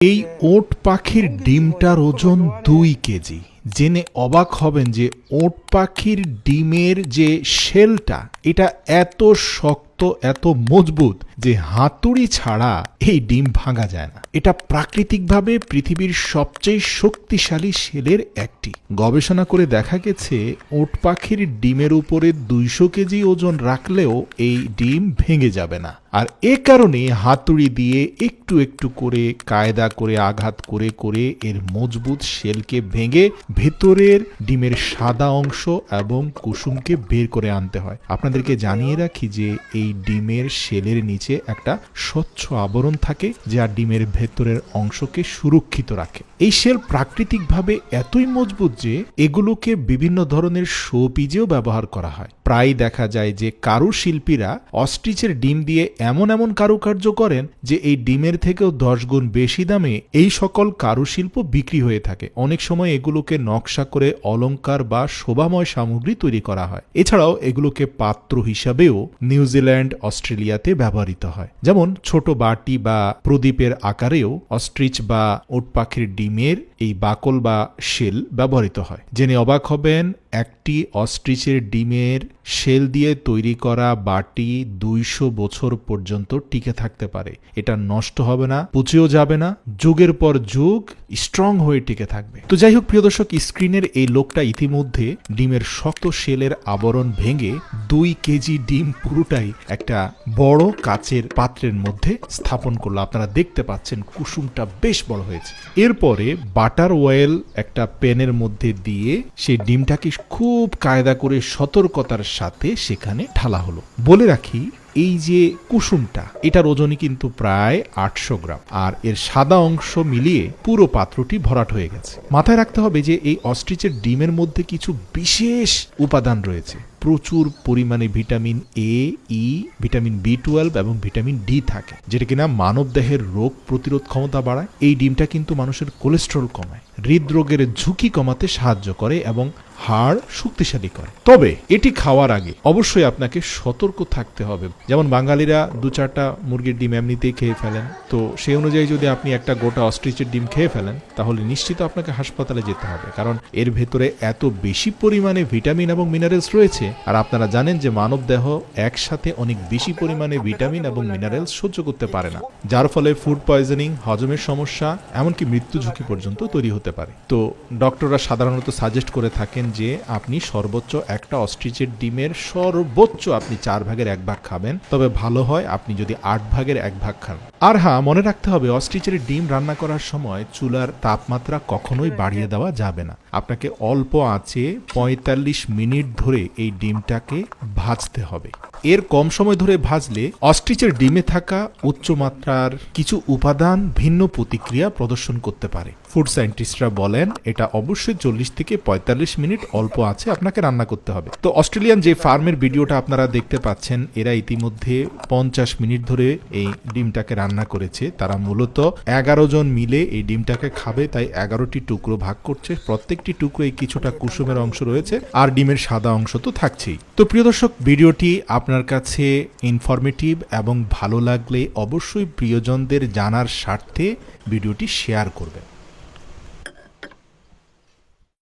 এই ওট পাখির ডিমটার ওজন 2 কেজি। জেনে অবাক হবেন যে ওট পাখির ডিমের যে শেলটা এটা এত শক্ত, এত মজবুত যে হাতুড়ি ছাড়া এই ডিম ভাঙা যায় না। এটা প্রাকৃতিকভাবে পৃথিবীর সবচেয়ে শক্তিশালী শেলের একটি। গবেষণা করে দেখা গেছে ওট পাখির ডিমের উপরে 200 কেজি ওজন রাখলেও এই ডিম ভেঙে যাবে না। আর এ কারণে হাতুড়ি দিয়ে একটু একটু করে কায়দা করে আঘাত করে করে এর মজবুত শেলকে ভেঙে ভেতরের ডিমের সাদা অংশ এবং কুসুমকে বের করে আনতে হয়। আপনাদেরকে জানিয়ে রাখি যে এই ডিমের শেলের নিচে একটা স্বচ্ছ আবরণ থাকে যা ডিমের ভেতরের অংশকে সুরক্ষিত রাখে। এই শেল প্রাকৃতিকভাবে এতই মজবুত যে এগুলোকে বিভিন্ন ধরনের শোপিজেও ব্যবহার করা হয়। প্রায় দেখা যায় যে কারুশিল্পীরা অস্ট্রিচের ডিম দিয়ে এমন এমন কারুকার্য করেন যে এই ডিমের থেকেও 10 গুণ বেশি দামে এই সকল কারুশিল্প বিক্রি হয়ে থাকে। অনেক সময় এগুলোকে নকশা করে অলংকার বা শোভাময় সামগ্রী তৈরি করা হয়। এছাড়াও এগুলোকে পাত্র হিসাবেও নিউজিল্যান্ড, অস্ট্রেলিয়াতে ব্যবহৃত হয়। যেমন ছোট বাটি বা প্রদীপের আকারেও অস্ট্রিচ বা ওট পাখির ডিমের এই বাকল বা শেল ব্যবহৃত হয়। জেনে অবাক হবেন একটি অস্ট্রিচের ডিমের শেল দিয়ে তৈরি করা বাটি 200 বছর পর্যন্ত টিকে থাকতে পারে। এটা নষ্ট হবে না, পচেও যাবে না, যুগের পর যুগ স্ট্রং হয়ে টিকে থাকবে। তো যাই হোক প্রিয় দর্শক, স্ক্রিনের এই লোকটা ইতিমধ্যে ডিমের শক্ত শেলের আবরণ ভেঙে 2 কেজি ডিম পুরোটাই একটা বড় কাচের পাত্রের মধ্যে স্থাপন করলো। আপনারা দেখতে পাচ্ছেন কুসুমটা বেশ বড় হয়েছে। এরপরে বাটার অয়েল একটা প্যানের মধ্যে দিয়ে সেই ডিমটাকে খুব কায়দা করে সতর্কতার সাথে সেখানে ঢালা হলো। বলে রাখি এই যে কুসুমটা এটার ওজনই কিন্তু প্রায় 800 গ্রাম, আর এর সাদা অংশ মিলিয়ে পুরো পাত্রটি ভরাট হয়ে গেছে। মাথায় রাখতে হবে যে এই অস্ট্রিচের ডিমের মধ্যে কিছু বিশেষ উপাদান রয়েছে। প্রচুর পরিমাণে vitamin A, E, vitamin B12 এবং ভিটামিন ডি থাকে, যেটা কিনা মানব দেহের রোগ প্রতিরোধ ক্ষমতা বাড়ায়। এই ডিমটা কিন্তু মানুষের কোলেস্টেরল কমায়, হৃদরোগের ঝুঁকি কমাতে সাহায্য করে এবং হাড় শক্তিশালী করে। তবে এটি খাওয়ার আগে অবশ্যই আপনাকে সতর্ক থাকতে হবে। যেমন বাঙালিরা 2-4টা মুরগির ডিম এমনিতেই খেয়ে ফেলেন, তো সেই অনুযায়ী যদি আপনি একটা গোটা অস্ট্রিচের ডিম খেয়ে ফেলেন তাহলে নিশ্চিত আপনাকে হাসপাতালে যেতে হবে, কারণ এর ভেতরে এত বেশি পরিমাণে ভিটামিন এবং মিনারেলস রয়েছে। আর আপনারা জানেন যে মানব দেহ একসাথে অনেক বেশি পরিমাণে ভিটামিন এবং মিনারেলস সহ্য করতে পারে না, যার ফলে ফুড পয়জনিং, হজমের সমস্যা, এমনকি মৃত্যু ঝুঁকি পর্যন্ত তৈরি হতে পারে। তো ডক্টররা সাধারণত সাজেস্ট করে থাকেন যে আপনি সর্বোচ্চ একটা অস্ট্রিচের ডিমের সর্বোচ্চ আপনি 4 ভাগের 1 ভাগ খাবেন, তবে ভালো হয় আপনি যদি 8 ভাগের 1 ভাগ খান। আর হ্যাঁ, মনে রাখতে হবে অস্ট্রিচের ডিম রান্না করার সময় চুলার তাপমাত্রা কখনোই বাড়িয়ে দেওয়া যাবে না। আপনাকে অল্প আঁচে 45 মিনিট ধরে এই ডিমটাকে ভাজতে হবে। এর কম সময় ধরে ভাজলে অস্ট্রিচের ডিমে থাকা উচ্চমাত্রার কিছু উপাদান ভিন্ন প্রতিক্রিয়া প্রদর্শন করতে পারে। ফুড সায়েন্টিস্টরা বলেন এটা অবশ্যই 40 থেকে 45 মিনিট অল্প আঁচে আপনাকে রান্না করতে হবে। তো অস্ট্রেলিয়ান যে ফার্মের ভিডিওটা আপনারা দেখতে পাচ্ছেন, এরা ইতিমধ্যে 50 মিনিট ধরে এই ডিমটাকে রান্না করেছে। তারা মূলত 11 জন মিলে এই ডিমটাকে খাবে, তাই 11টি টুকরো ভাগ করছে। প্রত্যেকটি টুকরোয় কিছুটা কুসুমের অংশ রয়েছে আর ডিমের সাদা অংশ তো থাকছেই। তো প্রিয় দর্শক, ভিডিওটি আপনার কাছে ইনফরমেটিভ এবং ভালো লাগলে অবশ্যই প্রিয়জনদের জানার স্বার্থে ভিডিওটি শেয়ার করবেন।